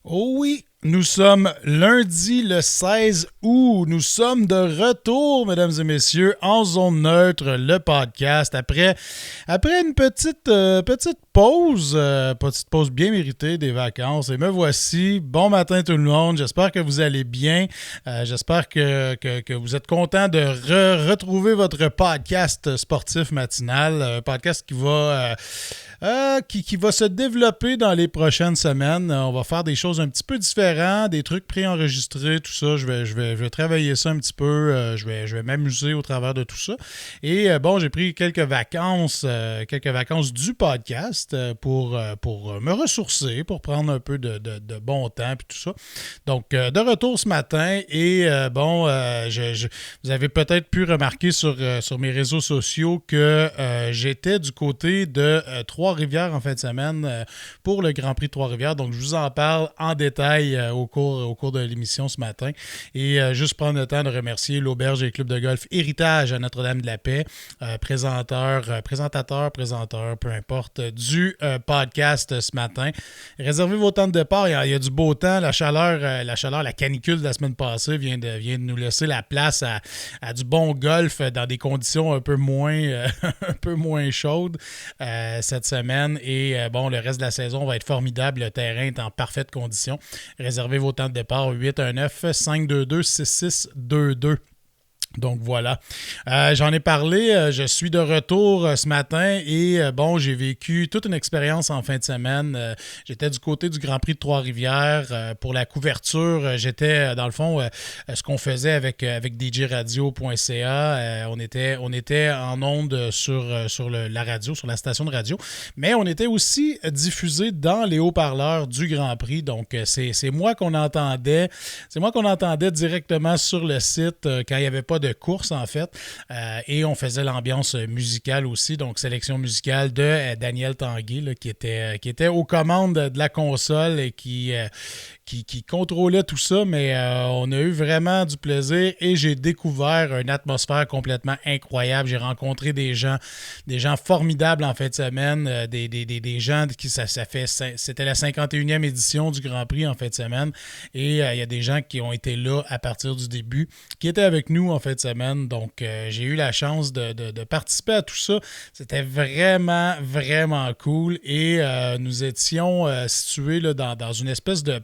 Oh oui, nous sommes lundi le 16 août. Nous sommes de retour, mesdames et messieurs, en zone neutre, le podcast. Après une petite pause bien méritée des vacances. Et me voici. Bon matin tout le monde. J'espère que vous allez bien. J'espère que vous êtes content de retrouver votre podcast sportif matinal. Un podcast qui va se développer dans les prochaines semaines. On va faire des choses un petit peu différentes, des trucs préenregistrés, tout ça. Je vais travailler ça un petit peu. Je vais m'amuser au travers de tout ça. Et j'ai pris quelques vacances du podcast pour me ressourcer, pour prendre un peu de bon temps et tout ça. Donc, de retour ce matin et vous avez peut-être pu remarquer sur mes réseaux sociaux que j'étais du côté de Trois-Rivières en fin de semaine pour le Grand Prix de Trois-Rivières. Donc, je vous en parle en détail au cours de l'émission ce matin. Et juste prendre le temps de remercier l'Auberge et Club de golf Héritage à Notre-Dame-de-la-Paix, présentateur, peu importe, du podcast ce matin. Réservez vos temps de départ. Il y a du beau temps. La chaleur, la canicule de la semaine passée vient de nous laisser la place à du bon golf dans des conditions un peu moins chaudes cette semaine. Et le reste de la saison va être formidable. Le terrain est en parfaite condition. Réservez vos temps de départ au 819-522-6622. Donc voilà, j'en ai parlé, je suis de retour ce matin et j'ai vécu toute une expérience en fin de semaine. J'étais du côté du Grand Prix de Trois-Rivières pour la couverture. J'étais dans le fond ce qu'on faisait avec djradio.ca. On était en ondes sur la radio, sur la station de radio, mais on était aussi diffusé dans les haut-parleurs du Grand Prix. Donc c'est moi qu'on entendait, directement sur le site quand il n'y avait pas de course en fait, et on faisait l'ambiance musicale aussi, donc sélection musicale de Daniel Tanguay là, qui était aux commandes de la console et qui contrôlait tout ça, mais on a eu vraiment du plaisir et j'ai découvert une atmosphère complètement incroyable. J'ai rencontré des gens formidables en fin de semaine, des gens qui c'était la 51e édition du Grand Prix en fin de semaine et il y a des gens qui ont été là à partir du début, qui étaient avec nous en fin de semaine, donc j'ai eu la chance de participer à tout ça. C'était vraiment, vraiment cool et nous étions situés là, dans une espèce de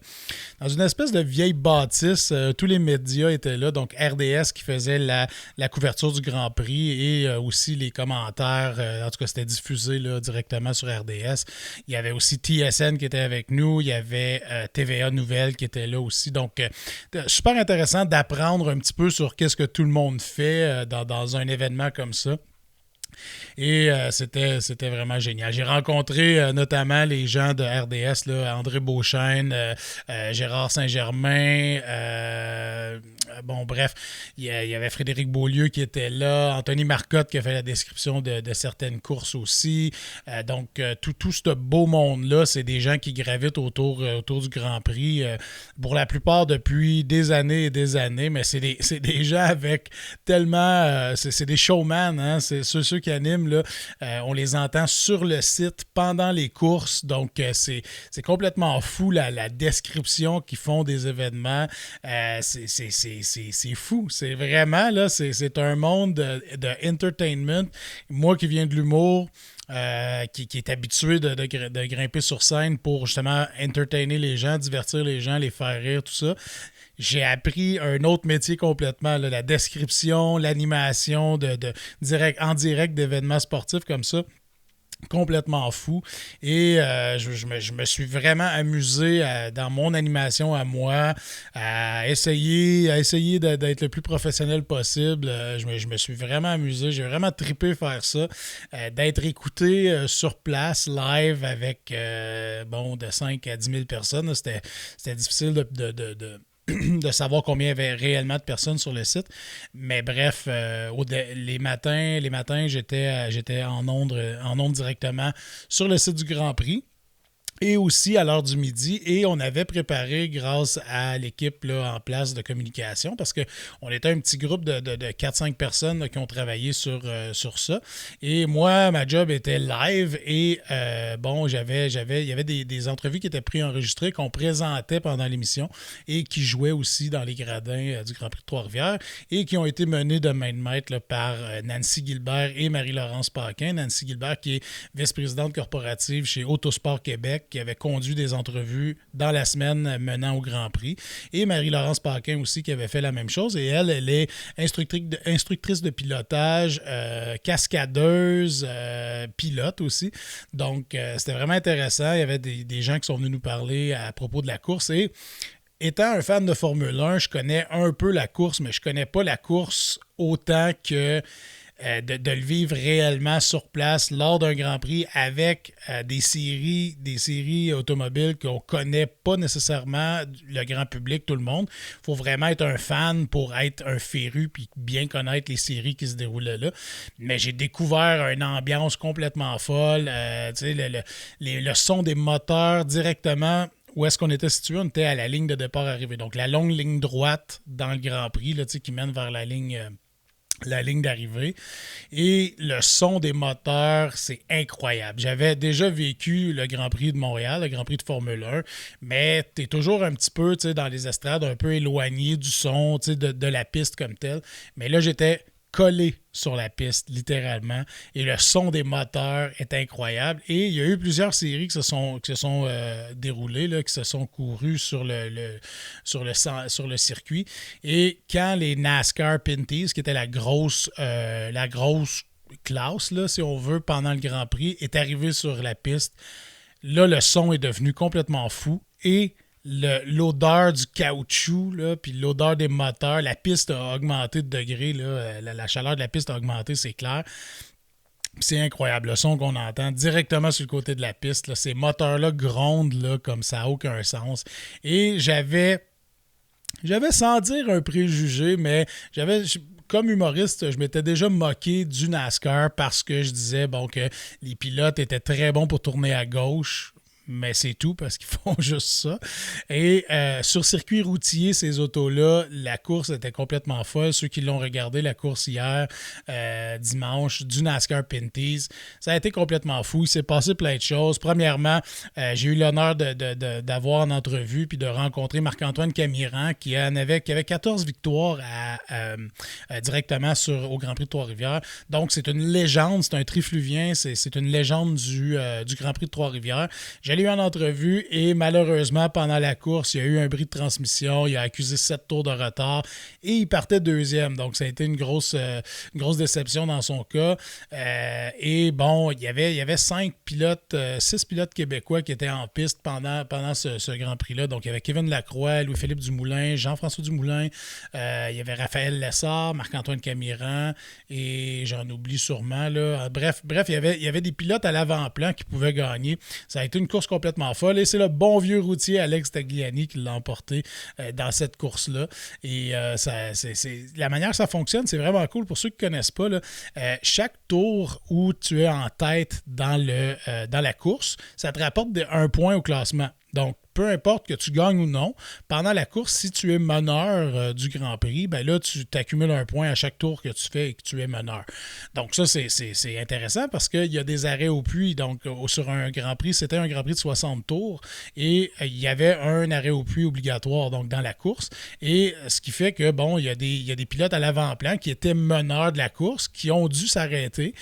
vieille bâtisse. Tous les médias étaient là, donc RDS qui faisait la couverture du Grand Prix et aussi les commentaires. En tout cas, c'était diffusé là, directement sur RDS. Il y avait aussi TSN qui était avec nous. Il y avait TVA Nouvelles qui était là aussi. Donc, super intéressant d'apprendre un petit peu sur qu'est-ce que tout le monde fait dans un événement comme ça. Et c'était vraiment génial. J'ai rencontré notamment les gens de RDS, là, André Beauchesne, Gérard Saint-Germain, bref, il y avait Frédéric Beaulieu qui était là, Anthony Marcotte qui a fait la description de certaines courses aussi. Donc, tout ce beau monde-là, c'est des gens qui gravitent autour du Grand Prix, pour la plupart depuis des années et des années, mais c'est des gens avec tellement... c'est des showman, hein? C'est ceux qui animent, là, on les entend sur le site pendant les courses, donc c'est complètement fou la description qu'ils font des événements. C'est fou, c'est vraiment là, c'est un monde de entertainment. Moi qui viens de l'humour, qui est habitué de grimper sur scène pour justement entertainer les gens, divertir les gens, les faire rire, tout ça. J'ai appris un autre métier complètement, là, la description, l'animation en direct d'événements sportifs comme ça. Complètement fou. Et je me suis vraiment amusé dans mon animation à moi à essayer d'être le plus professionnel possible. Je me suis vraiment amusé. J'ai vraiment trippé faire ça. D'être écouté sur place, live, avec de 5 à 10 000 personnes. C'était difficile de savoir combien il y avait réellement de personnes sur le site. Mais bref, les matins, j'étais en ondes directement sur le site du Grand Prix. et aussi à l'heure du midi. Et on avait préparé, grâce à l'équipe là, en place de communication, parce qu'on était un petit groupe de 4-5 personnes là, qui ont travaillé sur ça. Et moi, ma job était live et bon, il y avait des entrevues qui étaient préenregistrées, qu'on présentait pendant l'émission et qui jouaient aussi dans les gradins du Grand Prix de Trois-Rivières et qui ont été menées de main de maître là, par Nancy Gilbert et Marie-Laurence Paquin. Nancy Gilbert, qui est vice-présidente corporative chez Autosport Québec, qui avait conduit des entrevues dans la semaine menant au Grand Prix. Et Marie-Laurence Paquin aussi, qui avait fait la même chose. Et elle est instructrice de pilotage, cascadeuse, pilote aussi. Donc, c'était vraiment intéressant. Il y avait des gens qui sont venus nous parler à propos de la course. Et étant un fan de Formule 1, je connais un peu la course, mais je connais pas la course autant que de le vivre réellement sur place lors d'un Grand Prix avec des séries automobiles qu'on ne connaît pas nécessairement, le grand public, tout le monde. Il faut vraiment être un fan pour être un féru puis bien connaître les séries qui se déroulaient là. Mais j'ai découvert une ambiance complètement folle. Le son des moteurs directement. Où est-ce qu'on était situé? On était à la ligne de départ arrivée. Donc, la longue ligne droite dans le Grand Prix là, qui mène vers la ligne d'arrivée. Et le son des moteurs, c'est incroyable. J'avais déjà vécu le Grand Prix de Montréal, le Grand Prix de Formule 1, mais tu es toujours un petit peu dans les estrades, un peu éloigné du son de la piste comme telle. Mais là, j'étais collé sur la piste, littéralement. Et le son des moteurs est incroyable. Et il y a eu plusieurs séries qui se sont déroulées, là, qui se sont courues sur le circuit. Et quand les NASCAR Pinties, qui était la grosse classe, là, si on veut, pendant le Grand Prix, est arrivé sur la piste, là, le son est devenu complètement fou. Et l'odeur du caoutchouc, là, puis l'odeur des moteurs, la piste a augmenté de degrés, là, la chaleur de la piste a augmenté, c'est clair. C'est incroyable, le son qu'on entend directement sur le côté de la piste. Là, ces moteurs-là grondent là, comme ça n'a aucun sens. Et j'avais sans dire un préjugé, mais comme humoriste, je m'étais déjà moqué du NASCAR parce que je disais que les pilotes étaient très bons pour tourner à gauche. Mais c'est tout parce qu'ils font juste ça. Et sur circuit routier, ces autos-là, la course était complètement folle. Ceux qui l'ont regardé, la course hier, dimanche, du NASCAR Pinties, ça a été complètement fou. Il s'est passé plein de choses. Premièrement, j'ai eu l'honneur d'avoir en entrevue puis de rencontrer Marc-Antoine Camiran qui avait 14 victoires directement au Grand Prix de Trois-Rivières. Donc, c'est une légende, c'est un trifluvien, c'est une légende du Grand Prix de Trois-Rivières. J'ai eu en entrevue et malheureusement, pendant la course, il y a eu un bris de transmission. Il a accusé 7 tours de retard et il partait deuxième. Donc, ça a été une grosse déception dans son cas. Et bon, il y avait 6 pilotes québécois qui étaient en piste pendant ce Grand Prix-là. Donc, il y avait Kevin Lacroix, Louis-Philippe Dumoulin, Jean-François Dumoulin. Il y avait Raphaël Lessard, Marc-Antoine Camiran et j'en oublie sûrement. Là. Bref, il y avait des pilotes à l'avant-plan qui pouvaient gagner. Ça a été une course complètement folle et c'est le bon vieux routier Alex Tagliani qui l'a emporté dans cette course-là. Et la manière que ça fonctionne, c'est vraiment cool. Pour ceux qui ne connaissent pas, là, chaque tour où tu es en tête dans la course, ça te rapporte un point au classement. Donc, peu importe que tu gagnes ou non, pendant la course, si tu es meneur du Grand Prix, ben là, tu t'accumules un point à chaque tour que tu fais et que tu es meneur. Donc ça, c'est intéressant parce qu'il y a des arrêts au puits. Donc, sur un Grand Prix, c'était un Grand Prix de 60 tours et il y avait un arrêt au puits obligatoire donc dans la course. Et ce qui fait que, bon, il y a des pilotes à l'avant-plan qui étaient meneurs de la course, qui ont dû s'arrêter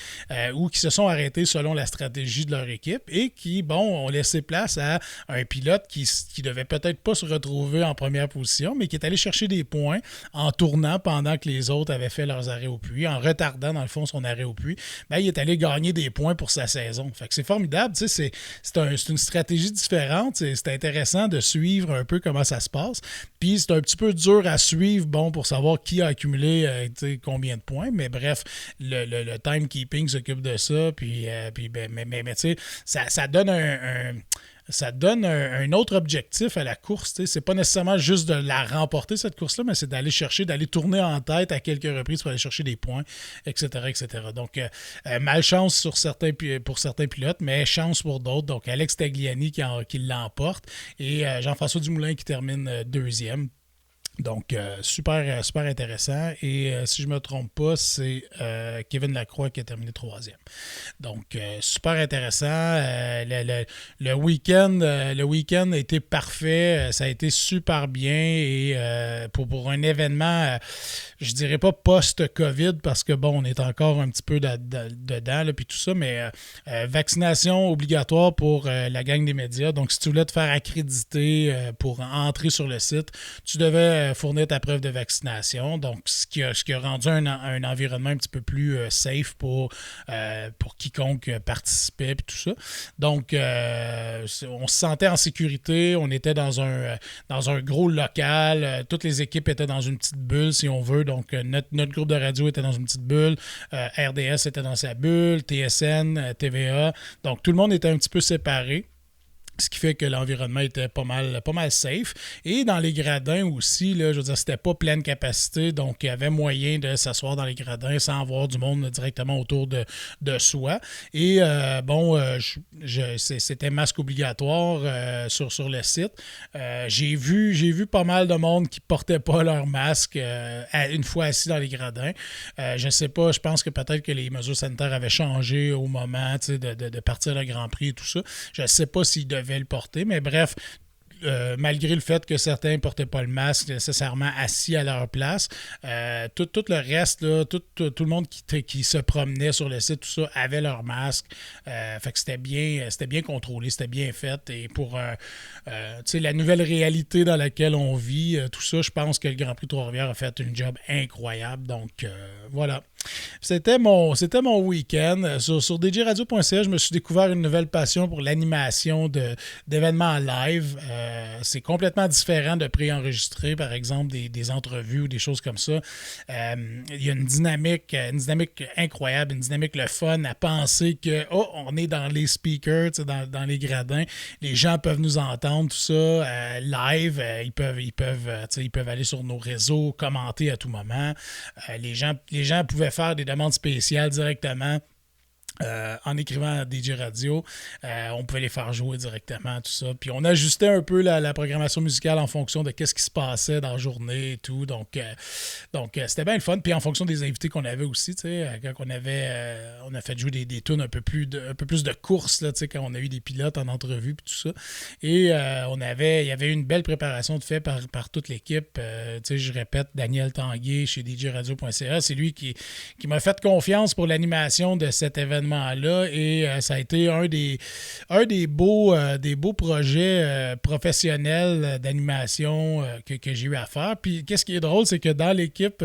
ou qui se sont arrêtés selon la stratégie de leur équipe et qui, bon, ont laissé place à un pilote qui devait peut-être pas se retrouver en première position, mais qui est allé chercher des points en tournant pendant que les autres avaient fait leurs arrêts au puits, en retardant dans le fond son arrêt au puits. Ben, il est allé gagner des points pour sa saison. Fait que c'est formidable, tu sais, c'est une stratégie différente, c'est intéressant de suivre un peu comment ça se passe. Puis c'est un petit peu dur à suivre, bon, pour savoir qui a accumulé combien de points, mais bref, le timekeeping s'occupe de ça, puis mais tu sais, ça donne ça donne un autre objectif à la course. C'est pas nécessairement juste de la remporter, cette course-là, mais c'est d'aller chercher, d'aller tourner en tête à quelques reprises pour aller chercher des points, etc. etc. Donc, malchance pour certains pilotes, mais chance pour d'autres. Donc, Alex Tagliani qui l'emporte et Jean-François Dumoulin qui termine deuxième. Donc, super intéressant. Et si je ne me trompe pas, c'est Kevin Lacroix qui a terminé troisième. Donc, super intéressant. Le week-end a été parfait. Ça a été super bien. Et pour un événement, je dirais pas post-COVID, parce que, bon, on est encore un petit peu dedans, puis tout ça, mais vaccination obligatoire pour la gang des médias. Donc, si tu voulais te faire accréditer pour entrer sur le site, tu devais fournir ta preuve de vaccination. Donc, ce qui a rendu un environnement un petit peu plus safe pour quiconque participait et tout ça. Donc, on se sentait en sécurité. On était dans un gros local. Toutes les équipes étaient dans une petite bulle, si on veut. Donc, notre groupe de radio était dans une petite bulle. RDS était dans sa bulle. TSN, TVA. Donc, tout le monde était un petit peu séparé. Ce qui fait que l'environnement était pas mal safe. Et dans les gradins aussi, là, je veux dire, c'était pas pleine capacité, donc il y avait moyen de s'asseoir dans les gradins sans avoir du monde directement autour de soi. Et c'était masque obligatoire sur le site. J'ai vu pas mal de monde qui portait pas leur masque une fois assis dans les gradins. Je sais pas, je pense que peut-être que les mesures sanitaires avaient changé au moment de partir le Grand Prix et tout ça. Je sais pas s'ils devaient le porter, mais bref, malgré le fait que certains ne portaient pas le masque nécessairement assis à leur place, tout le reste, là, tout le monde qui se promenait sur le site, tout ça, avait leur masque. Fait que c'était bien contrôlé, c'était bien fait. Et pour la nouvelle réalité dans laquelle on vit, tout ça, je pense que le Grand Prix Trois-Rivières a fait une job incroyable. Donc, voilà. C'était mon week-end. Sur djradio.ca, je me suis découvert une nouvelle passion pour l'animation d'événements live. C'est complètement différent de préenregistrer, par exemple, des entrevues ou des choses comme ça. Il y a une dynamique incroyable, une dynamique le fun à penser que on est dans les speakers, dans les gradins. Les gens peuvent nous entendre, tout ça, live. Ils peuvent aller sur nos réseaux, commenter à tout moment. Les gens pouvaient faire des demandes spéciales directement. En écrivant à DJ Radio, on pouvait les faire jouer directement, tout ça. Puis on ajustait un peu la programmation musicale en fonction de qu'est-ce qui se passait dans la journée et tout. Donc c'était bien le fun. Puis en fonction des invités qu'on avait aussi, tu sais, quand on a fait jouer des tunes un peu plus de course, là, tu sais, quand on a eu des pilotes en entrevue puis tout ça. Et il y avait une belle préparation de fait par toute l'équipe. Tu sais, je répète, Daniel Tanguay chez djradio.ca, c'est lui qui m'a fait confiance pour l'animation de cet événement là, et ça a été un des beaux projets professionnels d'animation que j'ai eu à faire. Puis qu'est-ce qui est drôle, c'est que dans l'équipe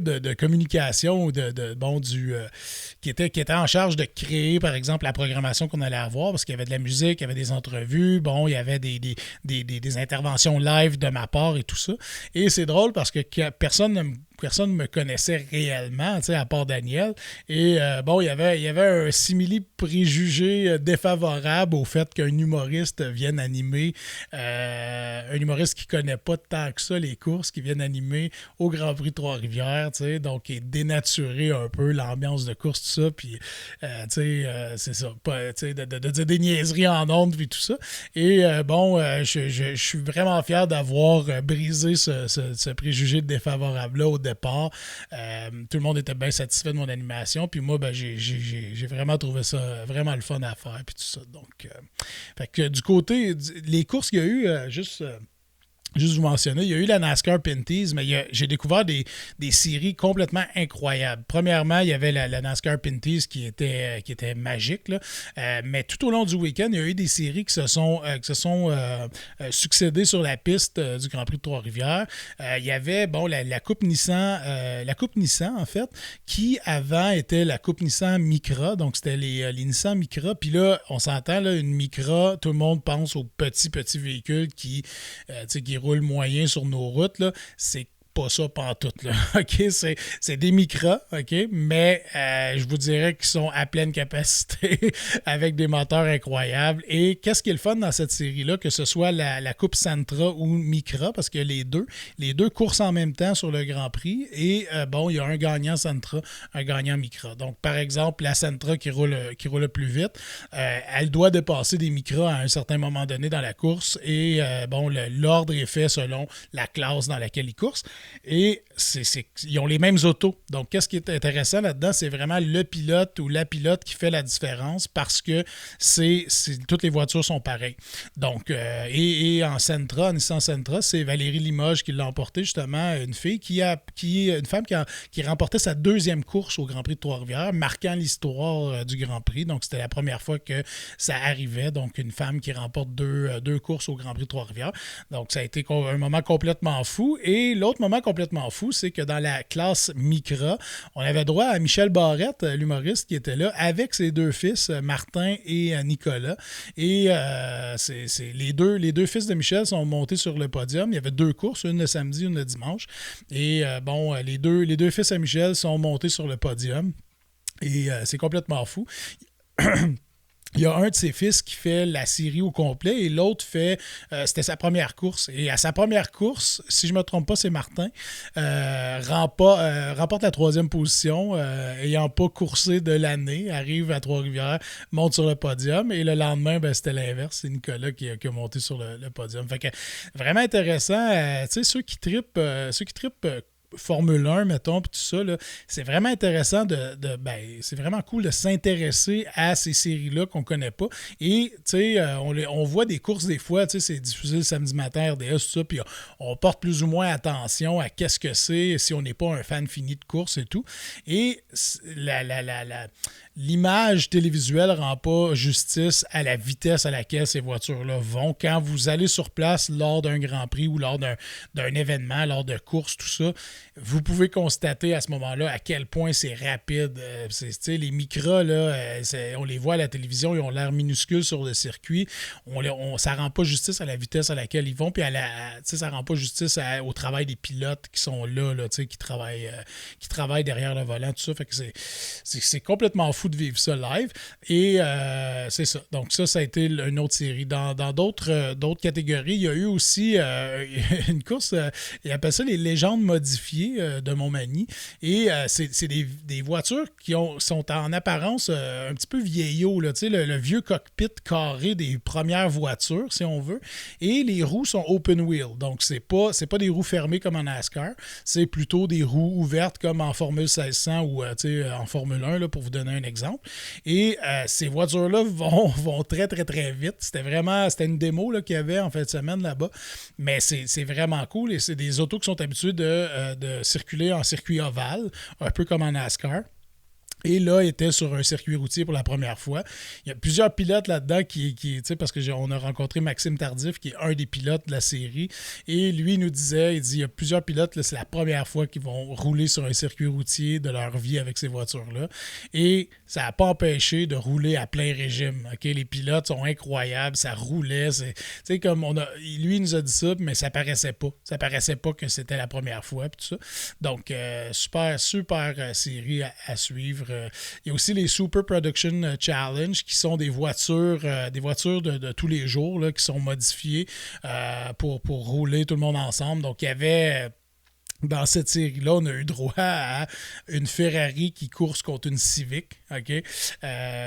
de communication qui était en charge de créer, par exemple, la programmation qu'on allait avoir, parce qu'il y avait de la musique, il y avait des entrevues, il y avait des interventions live de ma part et tout ça. Et c'est drôle parce que personne ne me connaissait réellement, à part Daniel. Et il y avait un simili-préjugé défavorable au fait qu'un humoriste vienne animer, un humoriste qui ne connaît pas tant que ça les courses, qui vienne animer au Grand Prix de Trois-Rivières, donc et dénaturer un peu l'ambiance de course, tout ça, puis c'est ça, de dire des niaiseries en ondes, puis tout ça. Et je suis vraiment fier d'avoir brisé ce préjugé défavorable-là au départ. Tout le monde était bien satisfait de mon animation, puis moi, j'ai vraiment trouvé ça vraiment le fun à faire, puis tout ça. Donc, fait que du côté, les courses qu'il y a eu, juste vous mentionner, il y a eu la NASCAR Pinties, mais j'ai découvert des séries complètement incroyables. Premièrement, il y avait la NASCAR Pinties qui était magique, là. Mais tout au long du week-end, il y a eu des séries qui se sont succédées sur la piste du Grand Prix de Trois-Rivières. Il y avait la Coupe Nissan, en fait, qui avant était la Coupe Nissan Micra, donc c'était les Nissan Micra. Puis là, on s'entend, là, une Micra, tout le monde pense aux petits véhicules qui roule moyen sur nos routes, là. C'est pas ça pantoute, là. OK? C'est des Micras, OK? Mais je vous dirais qu'ils sont à pleine capacité avec des moteurs incroyables. Et qu'est-ce qui est le fun dans cette série-là, que ce soit la Coupe Sentra ou Micra, parce que les deux coursent en même temps sur le Grand Prix. Et bon, il y a un gagnant Sentra, un gagnant Micra. Donc, par exemple, la Sentra qui roule le plus vite, elle doit dépasser des Micras à un certain moment donné dans la course. Et bon, l'ordre est fait selon la classe dans laquelle ils coursent. Et ils ont les mêmes autos. Donc, qu'est-ce qui est intéressant là-dedans, c'est vraiment le pilote ou la pilote qui fait la différence parce que toutes les voitures sont pareilles. Donc, et en Sentra, en Nissan Sentra, c'est Valérie Limoges qui l'a emporté, justement, une femme qui remportait sa deuxième course au Grand Prix de Trois-Rivières, marquant l'histoire du Grand Prix. Donc, c'était la première fois que ça arrivait. Donc, une femme qui remporte deux courses au Grand Prix de Trois-Rivières. Donc, ça a été un moment complètement fou. Et l'autre moment complètement fou, c'est que dans la classe Micra, on avait droit à Michel Barrette, l'humoriste qui était là, avec ses deux fils, Martin et Nicolas. Et les deux fils de Michel sont montés sur le podium. Il y avait deux courses, une le samedi, une le dimanche. Et bon, les deux fils à Michel sont montés sur le podium. Et c'est complètement fou. Il y a un de ses fils qui fait la série au complet et l'autre c'était sa première course. Et à sa première course, si je ne me trompe pas, c'est Martin, remporte la troisième position, ayant pas coursé de l'année, arrive à Trois-Rivières, monte sur le podium et le lendemain, c'était l'inverse. C'est Nicolas qui a monté sur le podium. Fait que vraiment intéressant. Tu sais, ceux qui trippent Formule 1, mettons, puis tout ça, là, c'est vraiment intéressant c'est vraiment cool de s'intéresser à ces séries-là qu'on connaît pas. Et, tu sais, on voit des courses des fois, tu sais, c'est diffusé le samedi matin, RDS, tout ça, puis on porte plus ou moins attention à qu'est-ce que c'est si on n'est pas un fan fini de course et tout. Et l'image télévisuelle ne rend pas justice à la vitesse à laquelle ces voitures-là vont. Quand vous allez sur place lors d'un Grand Prix ou lors d'un événement, lors de courses, tout ça, vous pouvez constater à ce moment-là à quel point c'est rapide. Les Micras, là, on les voit à la télévision, ils ont l'air minuscules sur le circuit. Ça ne rend pas justice à la vitesse à laquelle ils vont, puis ça ne rend pas justice au travail des pilotes qui sont là qui travaillent derrière le volant, tout ça. Fait que c'est complètement fou de vivre ça live. Et c'est ça. Donc ça a été une autre série. Dans d'autres catégories, il y a eu aussi une course, ils appellent ça les légendes modifiées de Montmagny. Et c'est des voitures qui sont en apparence un petit peu vieillots, là, le vieux cockpit carré des premières voitures, si on veut. Et les roues sont open wheel. Donc, c'est pas des roues fermées comme en NASCAR. C'est plutôt des roues ouvertes comme en Formule 1600 ou en Formule 1, là, pour vous donner un exemple. Et ces voitures-là vont très, très, très vite. C'était une démo là, qu'il y avait en fin de semaine là-bas. Mais c'est vraiment cool. Et c'est des autos qui sont habituées de circuler en circuit ovale, un peu comme en NASCAR. Et là, était sur un circuit routier pour la première fois. Il y a plusieurs pilotes là-dedans parce qu'on a rencontré Maxime Tardif, qui est un des pilotes de la série. Et lui, il dit, il y a plusieurs pilotes, là, c'est la première fois qu'ils vont rouler sur un circuit routier de leur vie avec ces voitures-là. Et ça n'a pas empêché de rouler à plein régime. Okay? Les pilotes sont incroyables, ça roulait. Lui, il nous a dit ça, mais ça paraissait pas. Ça paraissait pas que c'était la première fois. Tout ça. Donc, super, super série à suivre. Il y a aussi les Super Production Challenge qui sont des voitures de tous les jours là, qui sont modifiées pour rouler tout le monde ensemble. Donc, il y avait... Dans cette série-là, on a eu droit à une Ferrari qui course contre une Civic. Okay?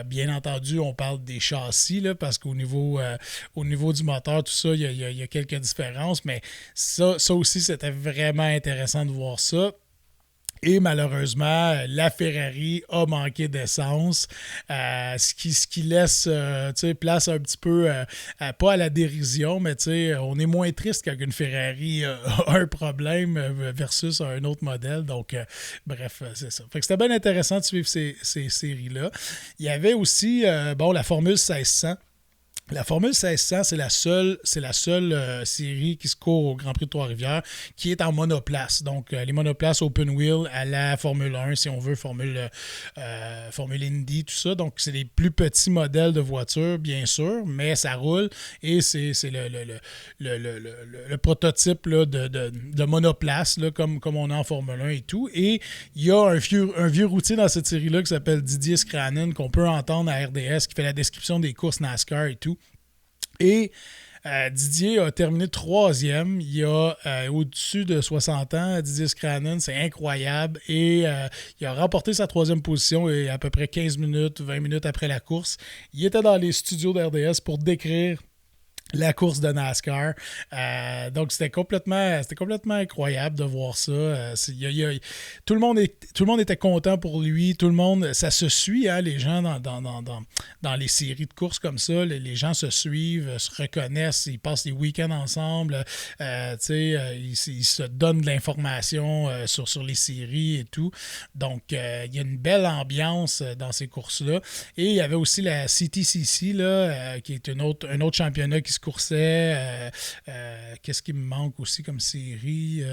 Bien entendu, on parle des châssis là, parce qu'au niveau du moteur, tout ça, il y a quelques différences. Mais ça aussi, c'était vraiment intéressant de voir ça. Et malheureusement, la Ferrari a manqué d'essence, ce qui laisse place un petit peu, pas à la dérision, mais on est moins triste quand une Ferrari a un problème versus un autre modèle. Donc, bref, c'est ça. Fait que c'était bien intéressant de suivre ces séries-là. Il y avait aussi la Formule 1600. La Formule 1600, c'est la seule série qui se court au Grand Prix de Trois-Rivières qui est en monoplace. Donc, les monoplaces open wheel à la Formule 1, si on veut, Formule Indy, tout ça. Donc, c'est les plus petits modèles de voitures, bien sûr, mais ça roule et c'est le prototype là, de monoplace, là, comme on a en Formule 1 et tout. Et il y a un vieux routier dans cette série-là qui s'appelle Didier Scranen, qu'on peut entendre à RDS, qui fait la description des courses NASCAR et tout. Et Didier a terminé troisième. Il a au-dessus de 60 ans. Didier Scranen, c'est incroyable. Et il a remporté sa troisième position et à peu près 15 minutes, 20 minutes après la course. Il était dans les studios d'RDS pour décrire la course de NASCAR. Donc, c'était complètement incroyable de voir ça. Tout le monde était content pour lui. Tout le monde, ça se suit, hein, les gens dans les séries de courses comme ça. Les gens se suivent, se reconnaissent, ils passent les week-ends ensemble. Ils se donnent de l'information sur les séries et tout. Donc, il y a une belle ambiance dans ces courses-là. Et il y avait aussi la CTCC, là, qui est un autre championnat qui se coursait. Qu'est-ce qui me manque aussi comme série?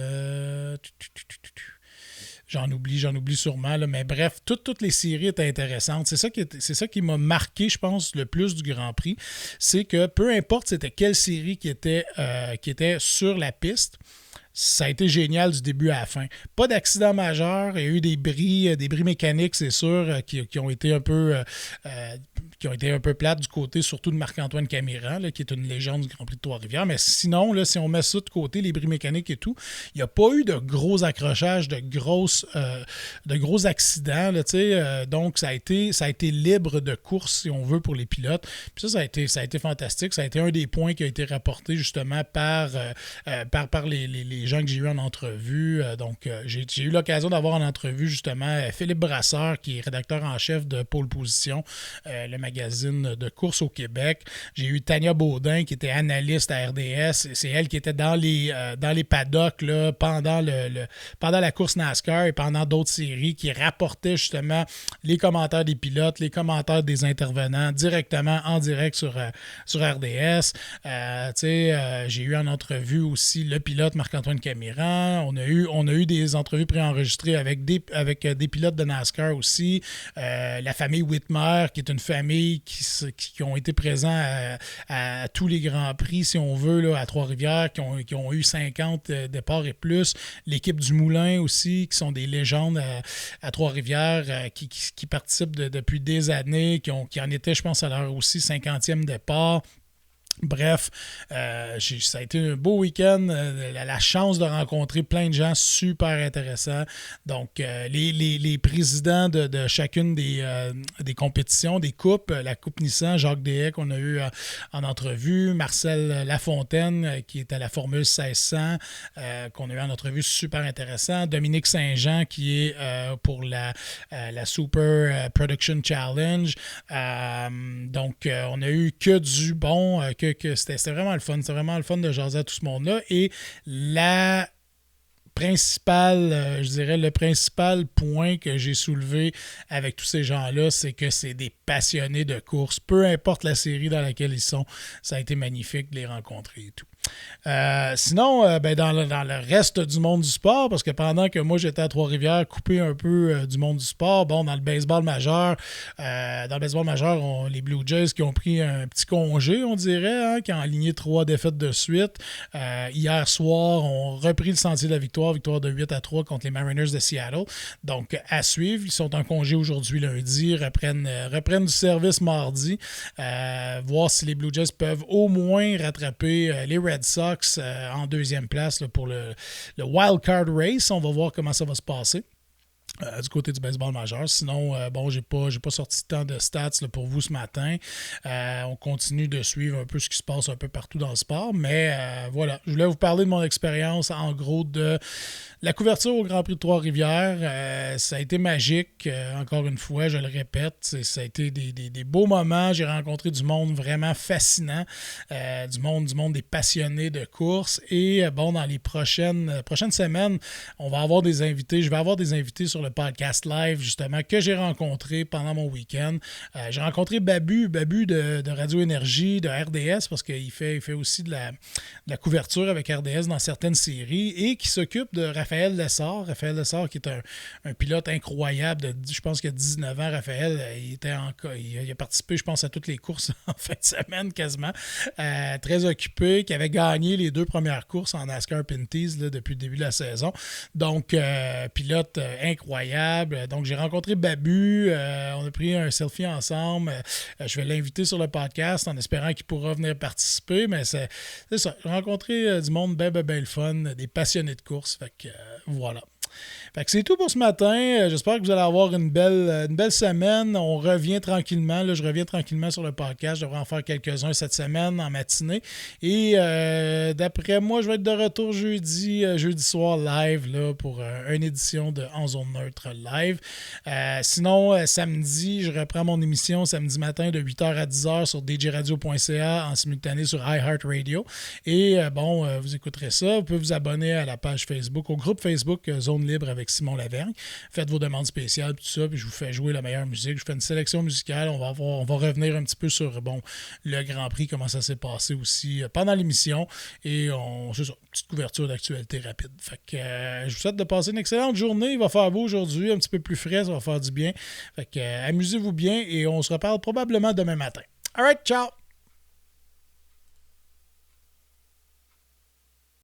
J'en oublie sûrement, là, mais bref, toutes les séries étaient intéressantes. C'est ça qui m'a marqué, je pense, le plus du Grand Prix. C'est que peu importe c'était quelle série qui était sur la piste, ça a été génial du début à la fin. Pas d'accident majeur. Il y a eu des bris mécaniques, c'est sûr, qui ont été un peu plates du côté, surtout de Marc-Antoine Camiran, là, qui est une légende du Grand Prix de Trois-Rivières. Mais sinon, là, si on met ça de côté, les bris mécaniques et tout, il n'y a pas eu de gros accrochages, de gros accidents. Là, donc, ça a été libre de course, si on veut, pour les pilotes. Puis ça a été fantastique. Ça a été un des points qui a été rapporté justement par les gens que j'ai eu en entrevue. J'ai eu l'occasion d'avoir en entrevue justement Philippe Brasseur, qui est rédacteur en chef de Pole Position, le magazine de course au Québec. J'ai eu Tania Baudin, qui était analyste à RDS. C'est elle qui était dans les paddocks là, pendant la course NASCAR et pendant d'autres séries, qui rapportait justement les commentaires des pilotes, les commentaires des intervenants directement en direct sur RDS. J'ai eu en entrevue aussi le pilote Marc-Antoine Camiran. On a eu des entrevues préenregistrées avec des pilotes de NASCAR aussi. La famille Whitmer, qui est une famille qui ont été présents à tous les Grands Prix, si on veut, là, à Trois-Rivières, qui ont eu 50 départs et plus. L'équipe du Moulin aussi, qui sont des légendes à Trois-Rivières, qui participent depuis des années, qui en étaient, je pense, à leur aussi 50e départ. Bref, ça a été un beau week-end, la chance de rencontrer plein de gens super intéressants. Donc, les présidents de chacune des compétitions, des coupes, la Coupe Nissan, Jacques Dehay qu'on a eu en entrevue, Marcel Lafontaine qui est à la Formule 1600 qu'on a eu en entrevue, super intéressant, Dominique Saint-Jean qui est pour la Super Production Challenge. Donc, on a eu que du bon, que c'était vraiment le fun. C'était vraiment le fun de jaser à tout ce monde-là. Et le principal point que j'ai soulevé avec tous ces gens-là, c'est que c'est des passionnés de course. Peu importe la série dans laquelle ils sont, ça a été magnifique de les rencontrer et tout. Sinon, dans le reste du monde du sport, parce que pendant que moi j'étais à Trois-Rivières, coupé un peu du monde du sport, dans le baseball majeur, les Blue Jays qui ont pris un petit congé, on dirait, hein, qui ont aligné 3 défaites de suite. Hier soir, ont repris le sentier de la victoire de 8-3 contre les Mariners de Seattle. Donc, à suivre, ils sont en congé aujourd'hui lundi, reprennent du service mardi, voir si les Blue Jays peuvent au moins rattraper les Red Sox en deuxième place là, pour le Wild Card Race. On va voir comment ça va se passer. Du côté du baseball majeur. Sinon, j'ai pas sorti tant de stats là, pour vous ce matin. On continue de suivre un peu ce qui se passe un peu partout dans le sport. Mais voilà, je voulais vous parler de mon expérience, en gros, de la couverture au Grand Prix de Trois-Rivières. Ça a été magique, encore une fois, je le répète. Ça a été des beaux moments. J'ai rencontré du monde vraiment fascinant. Du monde des passionnés de course. Et dans les prochaines semaines, on va avoir des invités. Je vais avoir des invités sur le podcast live, justement, que j'ai rencontré pendant mon week-end. J'ai rencontré Babu de Radio Énergie, de RDS, parce qu'il fait aussi de la couverture avec RDS dans certaines séries, et qui s'occupe de Raphaël Lessard. Raphaël Lessard, qui est un pilote incroyable, je pense qu'il a 19 ans, Raphaël. Il a participé, je pense, à toutes les courses en fin de semaine, quasiment. Très occupé, qui avait gagné les 2 premières courses en NASCAR Pinty's là, depuis le début de la saison. Donc, pilote incroyable. Donc, j'ai rencontré Babu. On a pris un selfie ensemble. Je vais l'inviter sur le podcast en espérant qu'il pourra venir participer. Mais c'est ça. J'ai rencontré du monde bien le fun, des passionnés de course. Fait que voilà. Fait que c'est tout pour ce matin. J'espère que vous allez avoir une belle semaine. On revient tranquillement. Là, je reviens tranquillement sur le podcast. Je devrais en faire quelques-uns cette semaine en matinée. Et d'après moi, je vais être de retour jeudi soir live là, pour une édition de En Zone Neutre live. Sinon, samedi, je reprends mon émission samedi matin de 8h à 10h sur djradio.ca en simultané sur iHeartRadio. Et vous écouterez ça. Vous pouvez vous abonner à la page Facebook, au groupe Facebook Zone Libre avec Simon Lavergne. Faites vos demandes spéciales, tout ça, puis je vous fais jouer la meilleure musique. Je fais une sélection musicale. On va revenir un petit peu sur le Grand Prix, comment ça s'est passé aussi pendant l'émission. Et c'est ça, une petite couverture d'actualité rapide. Fait que je vous souhaite de passer une excellente journée. Il va faire beau aujourd'hui, un petit peu plus frais, ça va faire du bien. Fait que amusez-vous bien et on se reparle probablement demain matin. All right, ciao!